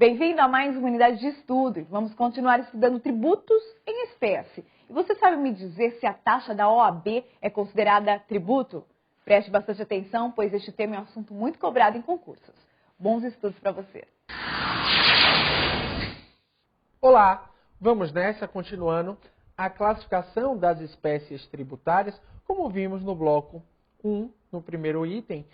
Bem-vindo a mais uma unidade de estudo. Vamos continuar estudando tributos em espécie. E você sabe me dizer se a taxa da OAB é considerada tributo? Preste bastante atenção, pois este tema é um assunto muito cobrado em concursos. Bons estudos para você. Olá, vamos nessa, continuando a classificação das espécies tributárias, como vimos no bloco 1, no primeiro item,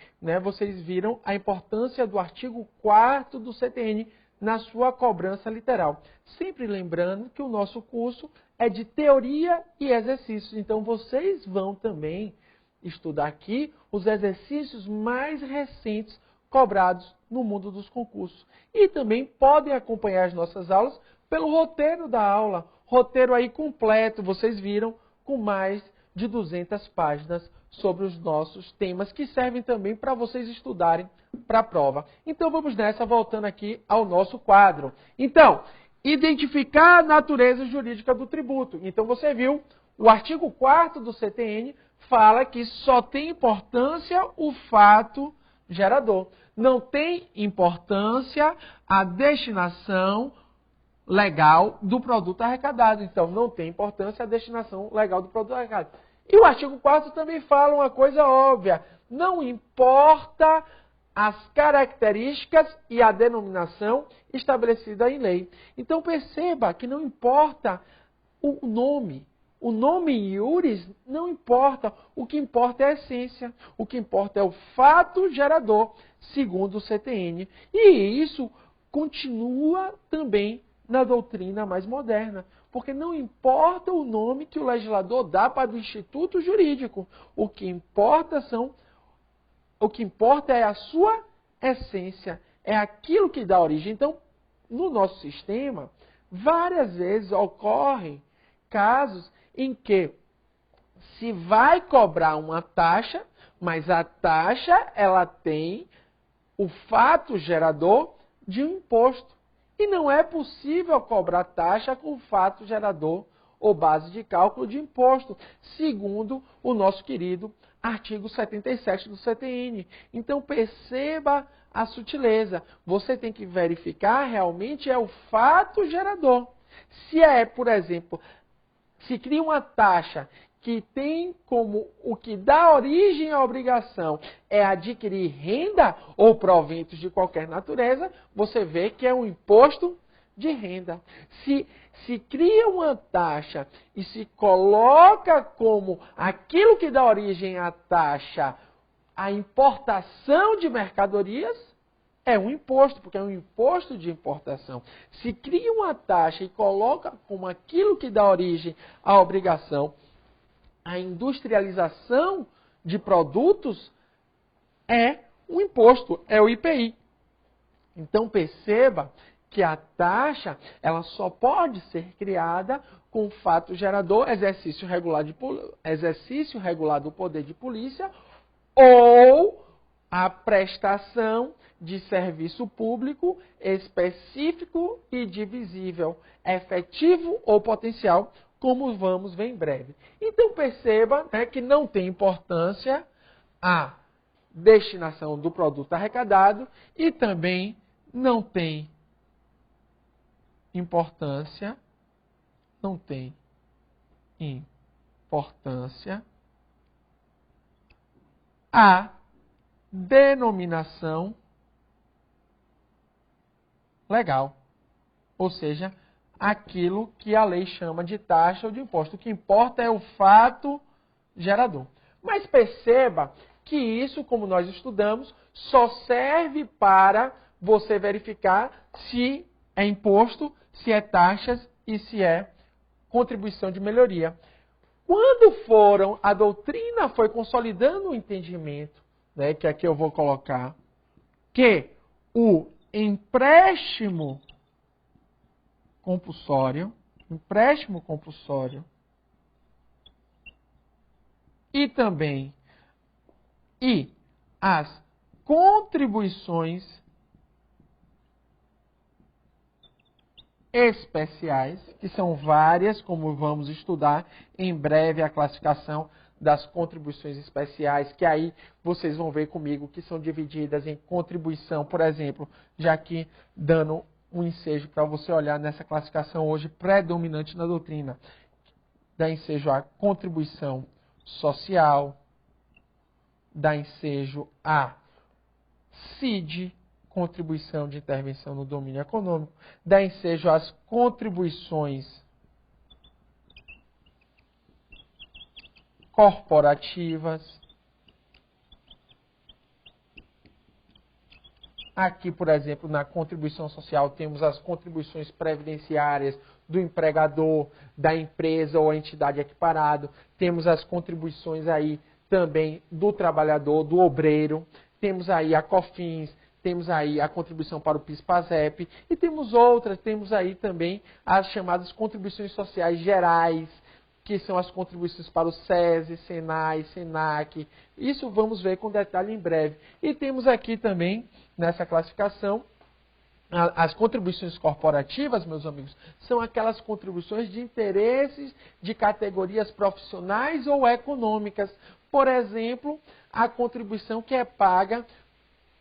vocês viram a importância do artigo 4º do CTN na sua cobrança literal. Sempre lembrando que o nosso curso é de teoria e exercícios, então vocês vão também estudar aqui os exercícios mais recentes cobrados no mundo dos concursos. E também podem acompanhar as nossas aulas pelo roteiro da aula, roteiro aí completo, vocês viram, com mais de 200 páginas sobre os nossos temas, que servem também para vocês estudarem para a prova. Então vamos nessa, voltando aqui ao nosso quadro. Então, identificar a natureza jurídica do tributo. Então você viu, o artigo 4º do CTN fala que só tem importância o fato gerador. Não tem importância a destinação legal do produto arrecadado. Então, não tem importância a destinação legal do produto arrecadado. E o artigo 4º também fala uma coisa óbvia. Não importa as características e a denominação estabelecida em lei. Então, perceba que não importa o nome. O nome iuris não importa. O que importa é a essência. O que importa é o fato gerador, segundo o CTN. E isso continua também na doutrina mais moderna, porque não importa o nome que o legislador dá para o instituto jurídico, o que importa é a sua essência, é aquilo que dá origem. Então, no nosso sistema, várias vezes ocorrem casos em que se vai cobrar uma taxa, mas a taxa ela tem o fato gerador de um imposto. E não é possível cobrar taxa com fato gerador ou base de cálculo de imposto, segundo o nosso querido artigo 77 do CTN. Então perceba a sutileza. Você tem que verificar realmente é o fato gerador. Se é, por exemplo, se cria uma taxa que tem como o que dá origem à obrigação é adquirir renda ou proventos de qualquer natureza, você vê que é um imposto de renda. Se cria uma taxa e se coloca como aquilo que dá origem à taxa a importação de mercadorias, é um imposto, porque é um imposto de importação. Se cria uma taxa e coloca como aquilo que dá origem à obrigação a industrialização de produtos, é um imposto, é o IPI. Então perceba que a taxa ela só pode ser criada com fato gerador, exercício regular do poder de polícia ou a prestação de serviço público específico e divisível, efetivo ou potencial, como vamos ver em breve. Então perceba que não tem importância a destinação do produto arrecadado e também não tem importância a denominação legal, ou seja, aquilo que a lei chama de taxa ou de imposto. O que importa é o fato gerador. Mas perceba que isso, como nós estudamos, só serve para você verificar se é imposto, se é taxas e se é contribuição de melhoria. Quando a doutrina foi consolidando o entendimento, que aqui eu vou colocar, que o empréstimo compulsório e as contribuições especiais, que são várias, como vamos estudar em breve a classificação das contribuições especiais, que aí vocês vão ver comigo que são divididas em contribuição, por exemplo, já aqui dando um ensejo para você olhar nessa classificação hoje predominante na doutrina. Dá ensejo à contribuição social, dá ensejo a CID, contribuição de intervenção no domínio econômico, dá ensejo às contribuições corporativas. Aqui, por exemplo, na contribuição social, temos as contribuições previdenciárias do empregador, da empresa ou entidade equiparado. Temos as contribuições aí também do trabalhador, do obreiro. Temos aí a COFINS, temos aí a contribuição para o PIS/PASEP e temos outras, temos aí também as chamadas contribuições sociais gerais, que são as contribuições para o SESI, SENAI, SENAC. Isso vamos ver com detalhe em breve. E temos aqui também, nessa classificação, as contribuições corporativas, meus amigos, são aquelas contribuições de interesses de categorias profissionais ou econômicas. Por exemplo, a contribuição que é paga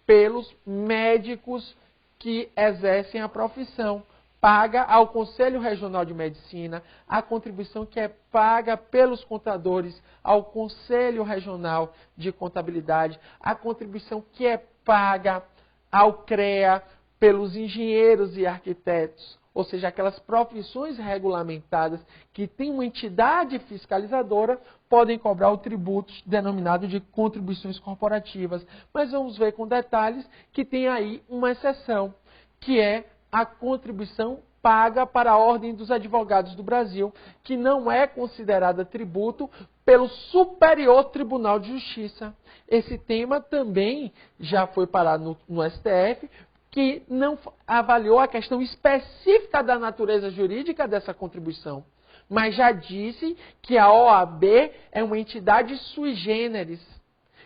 pelos médicos que exercem a profissão. Paga ao Conselho Regional de Medicina, a contribuição que é paga pelos contadores ao Conselho Regional de Contabilidade, a contribuição que é paga ao CREA pelos engenheiros e arquitetos, ou seja, aquelas profissões regulamentadas que têm uma entidade fiscalizadora, podem cobrar o tributo denominado de contribuições corporativas. Mas vamos ver com detalhes que tem aí uma exceção, que é a contribuição paga para a Ordem dos Advogados do Brasil, que não é considerada tributo pelo Superior Tribunal de Justiça. Esse tema também já foi parar no STF, que não avaliou a questão específica da natureza jurídica dessa contribuição, mas já disse que a OAB é uma entidade sui generis,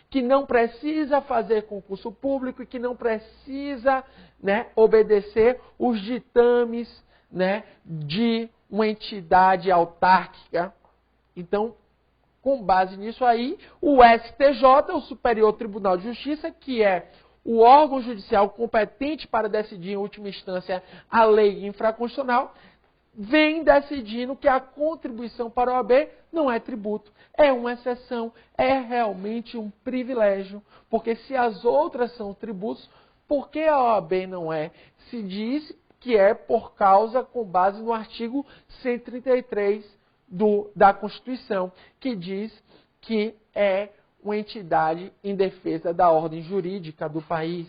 que não precisa fazer concurso público e que não precisa, obedecer os ditames, de uma entidade autárquica. Então, com base nisso aí, o STJ, o Superior Tribunal de Justiça, que é o órgão judicial competente para decidir, em última instância, a lei infraconstitucional, vem decidindo que a contribuição para a OAB não é tributo, é uma exceção, é realmente um privilégio, porque se as outras são tributos, por que a OAB não é? Se diz que é por causa, com base no artigo 133 da Constituição, que diz que é uma entidade em defesa da ordem jurídica do país,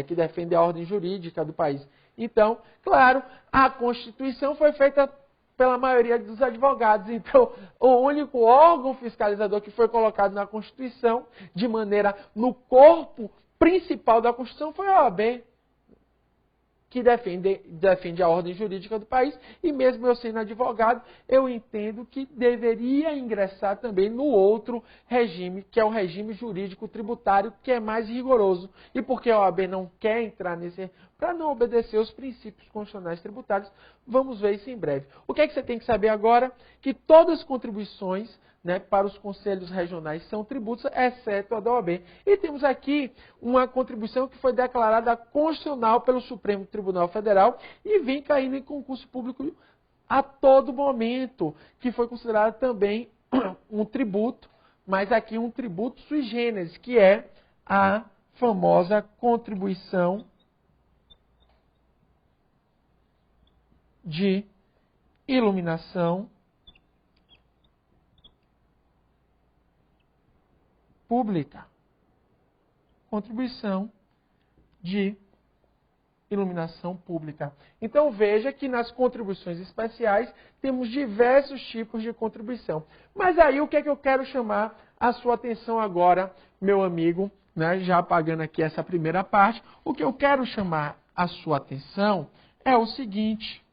que defende a ordem jurídica do país. Então, claro, a Constituição foi feita pela maioria dos advogados. Então, o único órgão fiscalizador que foi colocado na Constituição, de maneira no corpo principal da Constituição, foi a OAB, que defende a ordem jurídica do país, e mesmo eu sendo advogado, eu entendo que deveria ingressar também no outro regime, que é o regime jurídico tributário, que é mais rigoroso. E porque a OAB não quer entrar nesse, para não obedecer os princípios constitucionais tributários, vamos ver isso em breve. O que é que você tem que saber agora? Que todas as contribuições para os conselhos regionais são tributos, exceto a da OAB. E temos aqui uma contribuição que foi declarada constitucional pelo Supremo Tribunal Federal e vem caindo em concurso público a todo momento, que foi considerado também um tributo, mas aqui um tributo sui generis, que é a famosa contribuição de iluminação pública. Contribuição de iluminação pública. Então veja que nas contribuições especiais temos diversos tipos de contribuição. Mas aí o que é que eu quero chamar a sua atenção agora, meu amigo, já apagando aqui essa primeira parte, o que eu quero chamar a sua atenção é o seguinte,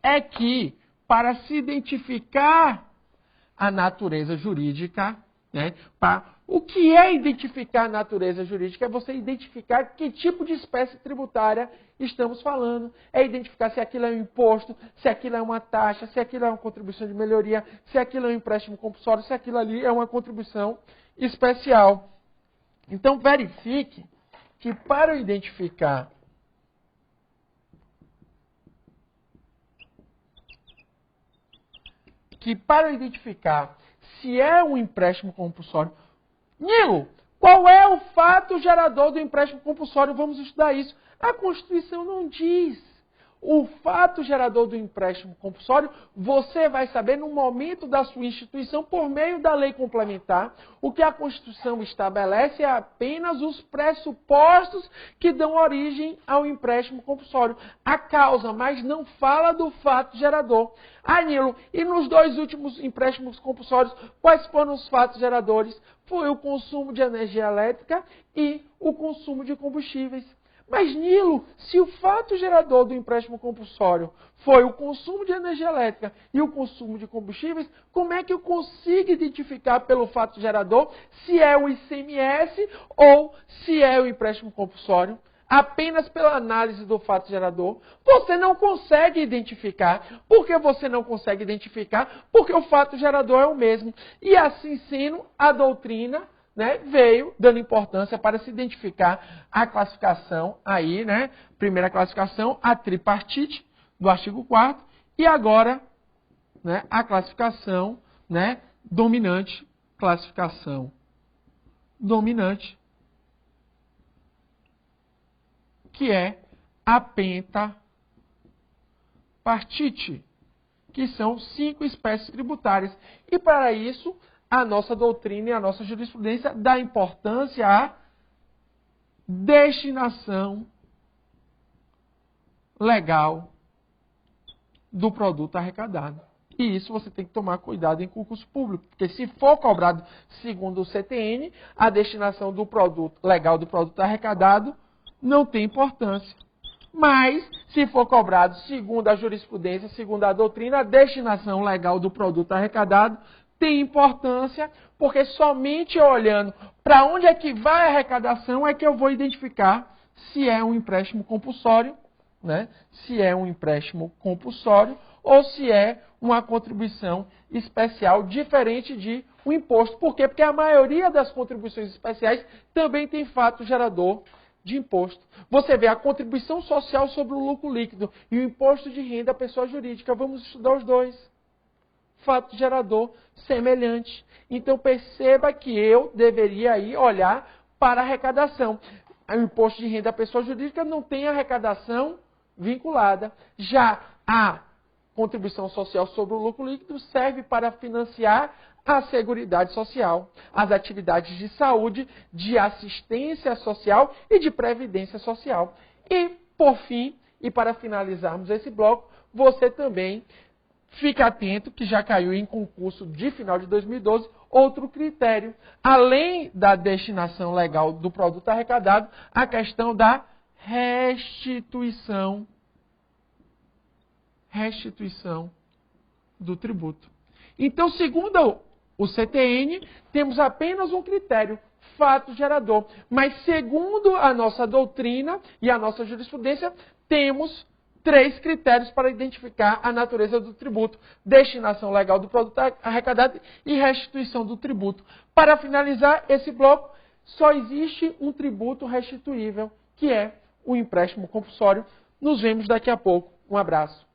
é que para se identificar a natureza jurídica, o que é identificar a natureza jurídica? É você identificar que tipo de espécie tributária estamos falando. É identificar se aquilo é um imposto, se aquilo é uma taxa, se aquilo é uma contribuição de melhoria, se aquilo é um empréstimo compulsório, se aquilo ali é uma contribuição especial. Então verifique que para identificar que para identificar se é um empréstimo compulsório, Nilo, qual é o fato gerador do empréstimo compulsório? Vamos estudar isso. A Constituição não diz. O fato gerador do empréstimo compulsório, você vai saber no momento da sua instituição por meio da lei complementar. O que a Constituição estabelece é apenas os pressupostos que dão origem ao empréstimo compulsório. A causa, mas não fala do fato gerador. Nilo, e nos 2 últimos empréstimos compulsórios, quais foram os fatos geradores? Foi o consumo de energia elétrica e o consumo de combustíveis. Mas, Nilo, se o fato gerador do empréstimo compulsório foi o consumo de energia elétrica e o consumo de combustíveis, como é que eu consigo identificar pelo fato gerador se é o ICMS ou se é o empréstimo compulsório? Apenas pela análise do fato gerador, você não consegue identificar. Por que você não consegue identificar? Porque o fato gerador é o mesmo. E assim sendo, a doutrina veio dando importância para se identificar a classificação aí, primeira classificação, a tripartite do artigo 4º, e agora a classificação dominante, que é a pentapartite, que são 5 espécies tributárias. E para isso, a nossa doutrina e a nossa jurisprudência dá importância à destinação legal do produto arrecadado. E isso você tem que tomar cuidado em concurso público, porque se for cobrado segundo o CTN, a destinação do produto legal do produto arrecadado não tem importância. Mas, se for cobrado segundo a jurisprudência, segundo a doutrina, a destinação legal do produto arrecadado tem importância, porque somente olhando para onde é que vai a arrecadação é que eu vou identificar se é um empréstimo compulsório, se é um empréstimo compulsório ou se é uma contribuição especial diferente de um imposto. Por quê? Porque a maioria das contribuições especiais também tem fato gerador de imposto. Você vê a contribuição social sobre o lucro líquido e o imposto de renda à pessoa jurídica. Vamos estudar os dois. Fato gerador semelhante. Então perceba que eu deveria aí olhar para a arrecadação. O imposto de renda à pessoa jurídica não tem arrecadação vinculada. Já a contribuição social sobre o lucro líquido serve para financiar a Seguridade Social, as atividades de saúde, de assistência social e de previdência social. E, por fim, e para finalizarmos esse bloco, você também fica atento que já caiu em concurso de final de 2012 outro critério. Além da destinação legal do produto arrecadado, a questão da restituição do tributo. Então, segundo o CTN, temos apenas um critério, fato gerador. Mas, segundo a nossa doutrina e a nossa jurisprudência, temos 3 critérios para identificar a natureza do tributo: destinação legal do produto arrecadado e restituição do tributo. Para finalizar esse bloco, só existe um tributo restituível, que é o empréstimo compulsório. Nos vemos daqui a pouco. Um abraço.